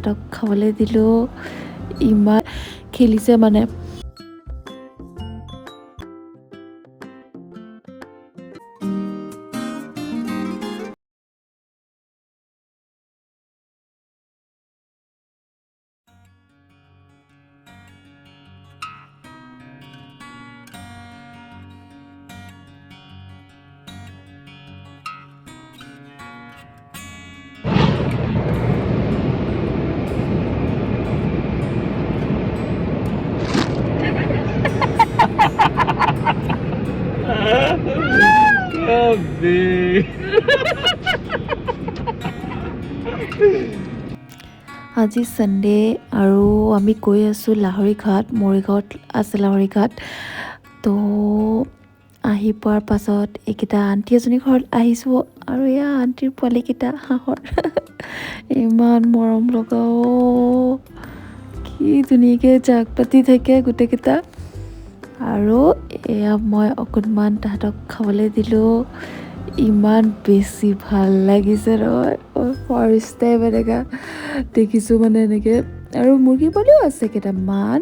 তাহাঁতক খাবলৈ দিলোঁ ইমান খেলিছে মানে আজি সানডে আৰু আমি গৈ আছোঁ লাহৰিঘাট মৰিগাঁৱত আছে লাহৰিঘাট তো আহি পোৱাৰ পাছত এইকেইটা আণ্টি এজনী ঘৰত আহিছোঁ আৰু এয়া আণ্টিৰ পোৱালিকেইটা হাঁহৰ ইমান মৰম লগাও কি ধুনীয়াকৈ জাক পাতি থাকে গোটেইকেইটা আৰু এয়া মই অকণমান তাহাঁতক খাবলৈ দিলোঁ ইমান বেছি ভাল লাগিছে নহয় ফাৰ্ষ্ট টাইম এনেকুৱা দেখিছোঁ মানে এনেকৈ আৰু মুৰ্গী পোৱালিও আছে কেইটামান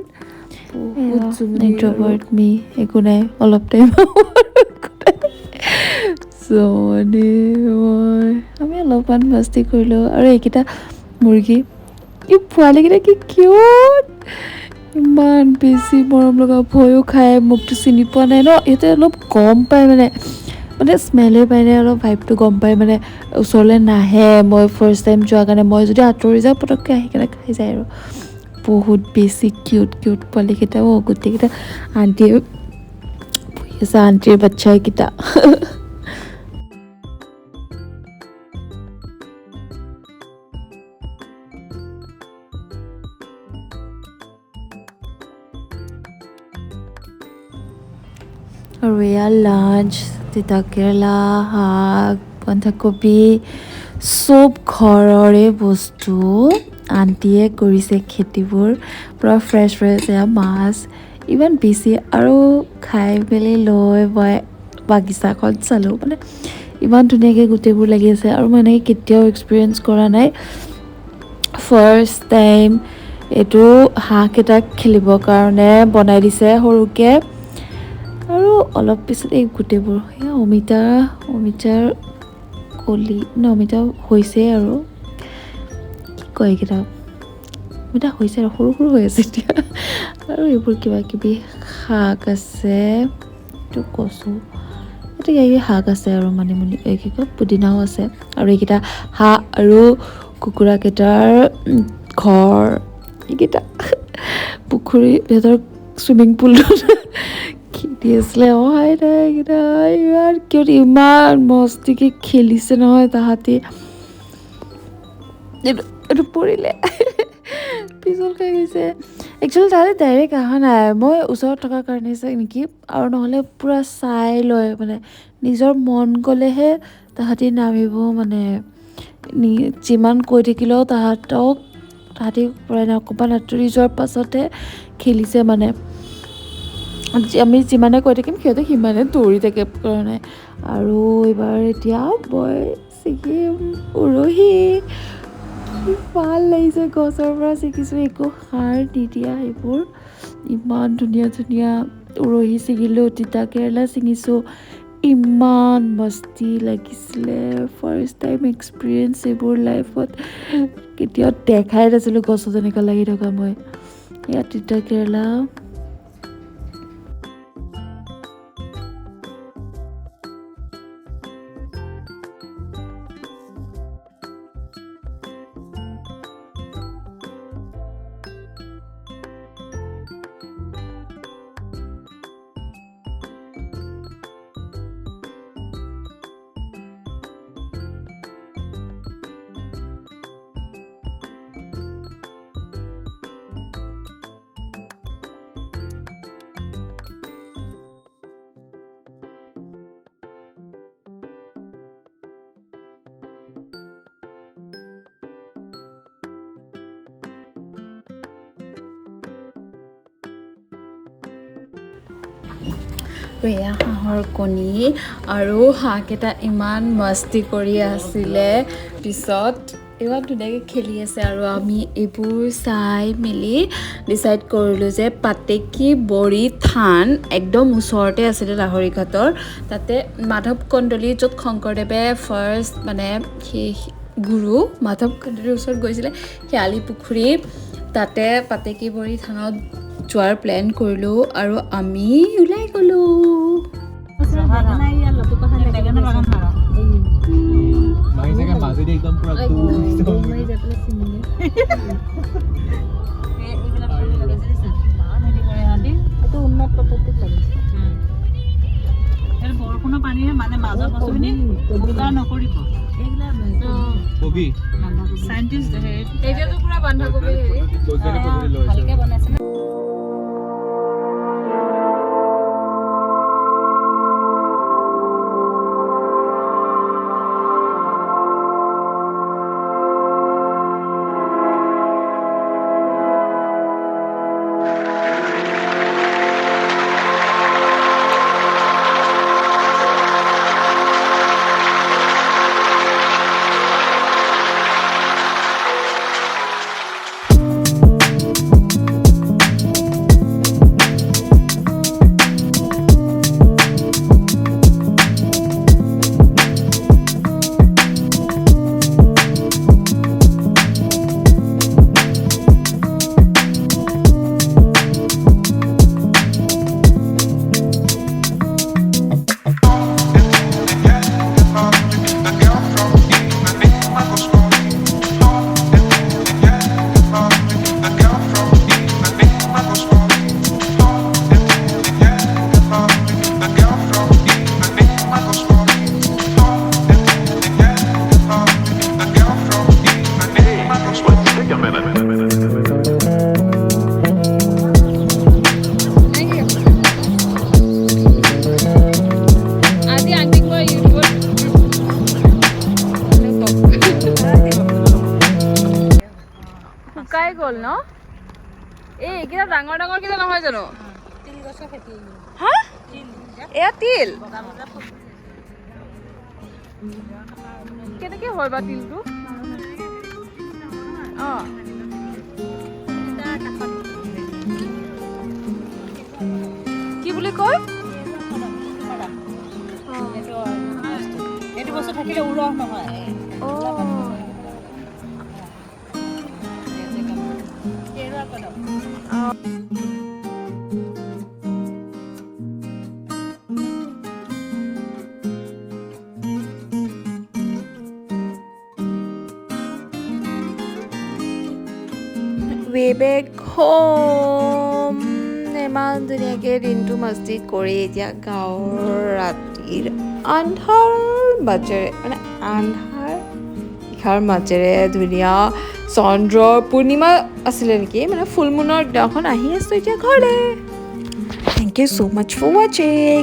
ইণ্ট্ৰভাৰ্ট মি একো নাই অলপ টাইম মানে আমি অলপমান মস্তি কৰিলোঁ আৰু এইকেইটা মুৰ্গী এই পোৱালিকেইটা কি কিউট ইমান বেছি মৰম লগা ভয়ো খায় মোকতো চিনি পোৱা নাই ন ইহঁতে অলপ গম পায় মানে স্মেলে পায় নে অলপ ভাইবটো গম পায় মানে ওচৰলৈ নাহে মই ফাৰ্ষ্ট টাইম যোৱাৰ কাৰণে মই যদি আঁতৰি যাওঁ পটককৈ আহি কেনে খাই যায় আৰু বহুত বেছি কিউট কিউট পোৱালিকেইটাও গোটেইকেইটা আণ্টিয়ে বহি আছে আণ্টিৰ বাচ্চাকেইটা আৰু এয়া লাঞ্চ তিতা কেৰেলা শাক বন্ধাকবি চব ঘৰৰে বস্তু আণ্টিয়ে কৰিছে খেতিবোৰ পূৰা ফ্ৰেছ ফ্ৰেছ এয়া মাছ ইমান বেছি আৰু খাই মেলি লৈ মই বাগিচাখন চালোঁ মানে ইমান ধুনীয়াকৈ গোটেইবোৰ লাগি আছে আৰু মই এনেকৈ কেতিয়াও এক্সপিৰিয়েঞ্চ কৰা নাই ফাৰ্ষ্ট টাইম এইটো হাঁহকেইটাক খেলিবৰ কাৰণে বনাই দিছে সৰুকৈ আৰু অলপ পিছত এই গোটেইবোৰ সেয়া অমিতাৰ কলি অমিতা হৈছে আৰু কি কয় এইকেইটা অমিতা হৈছে আৰু সৰু সৰু হৈ আছে এতিয়া আৰু এইবোৰ কিবা কিবি শাক আছে এইটো কচু এইটো কিবা কিবি শাক আছে আৰু মানিমুনি এই কি কয় পুদিনাও আছে আৰু এইকেইটা হাঁহ আৰু কুকুৰাকেইটাৰ ঘৰ এইকেইটা পুখুৰী সিহঁতৰ চুইমিং পুলটোত খেলি আছিলে অহাই নাই এইকেইটা ইমান কিয় ইমান মস্তিকৈ খেলিছে নহয় তাহাঁতি এইটো পৰিলে পিছল খাই গৈছে একচুৱেলি তাহাঁতি ডাইৰেক্ট অহা নাই মই ওচৰত থকাৰ কাৰণে নেকি আৰু নহ'লে পূৰা চাই লয় মানে নিজৰ মন গ'লেহে তাহাঁতি নামিব মানে যিমান কৈ থাকিলেও তাহাঁতি পূৰা অকণমান আঁতৰি যোৱাৰ পাছতে খেলিছে মানে আমি যিমানে কৈ থাকিম সিহঁতে সিমানে দৌৰি থাকে কাৰণে আৰু এইবাৰ এতিয়া মই ছিকিম উৰহি কি ভাল লাগিছে গছৰ পৰা ছিকিছোঁ একো সাৰ নিদিয়া এইবোৰ ইমান ধুনীয়া ধুনীয়া উৰহি ছিঙিলোঁ তিতা কেৰেলা ছিঙিছোঁ ইমান মস্তি লাগিছিলে ফাৰ্ষ্ট টাইম এক্সপিৰিয়েঞ্চ এইবোৰ লাইফত কেতিয়াও দেখাই নাছিলোঁ গছত এনেকুৱা লাগি থকা মই ইয়াত তিতা কেৰেলা এয়া হাঁহৰ কণী আৰু হাঁহকেইটা ইমান মস্তি কৰি আছিলে পিছত এবাৰ ধুনীয়াকৈ খেলি আছে আৰু আমি এইবোৰ চাই মেলি ডিচাইড কৰিলোঁ যে পাতেকী বৰি থান একদম ওচৰতে আছিলে লাহৰিঘাটৰ তাতে মাধৱ কন্দলী য'ত শংকৰদেৱে ফাৰ্ষ্ট মানে সেই গুৰু মাধৱ কন্দলীৰ ওচৰত গৈছিলে শেৱালি পুখুৰী তাতে পাতেকী বৰি থানত যোৱাৰ প্লেন কৰিলোঁ আৰু আমি ওলাই গ'লোঁ মাজেদি একদম পুৰা উন্নত পদ্ধতিত লাগিছে বৰষুণৰ পানীৰে মানে মাজৰ বস্তুখিনি বোকা নকৰিব কবি সাইন্টিষ্ট এতিয়াতো পুৰা বন্ধাকবি ভালকে বনাইছে না শুকাই গ'ল ন এই এইকেইটা ডাঙৰ ডাঙৰ কেইটা নহয় জানো তিল গছৰ খেতি হা এয়া তিল কেনেকে হয় বা তিলটো অঁ কি বুলি কয় এইটো বস্তু থাকিলে উৰহ নহয় way back home ইমান ধুনীয়াকৈ দিনটো মস্তি কৰি এতিয়া গাঁৱৰ ৰাতিৰ আন্ধাৰ মাজেৰে মানে নিশাৰ মাজেৰে ধুনীয়া চন্দ্ৰৰ পূৰ্ণিমা আছিলে নেকি মানে ফুল মুনৰ দিনাখন আহি আছোঁ এতিয়া ঘৰলৈ thank you so' much for ৱাচিং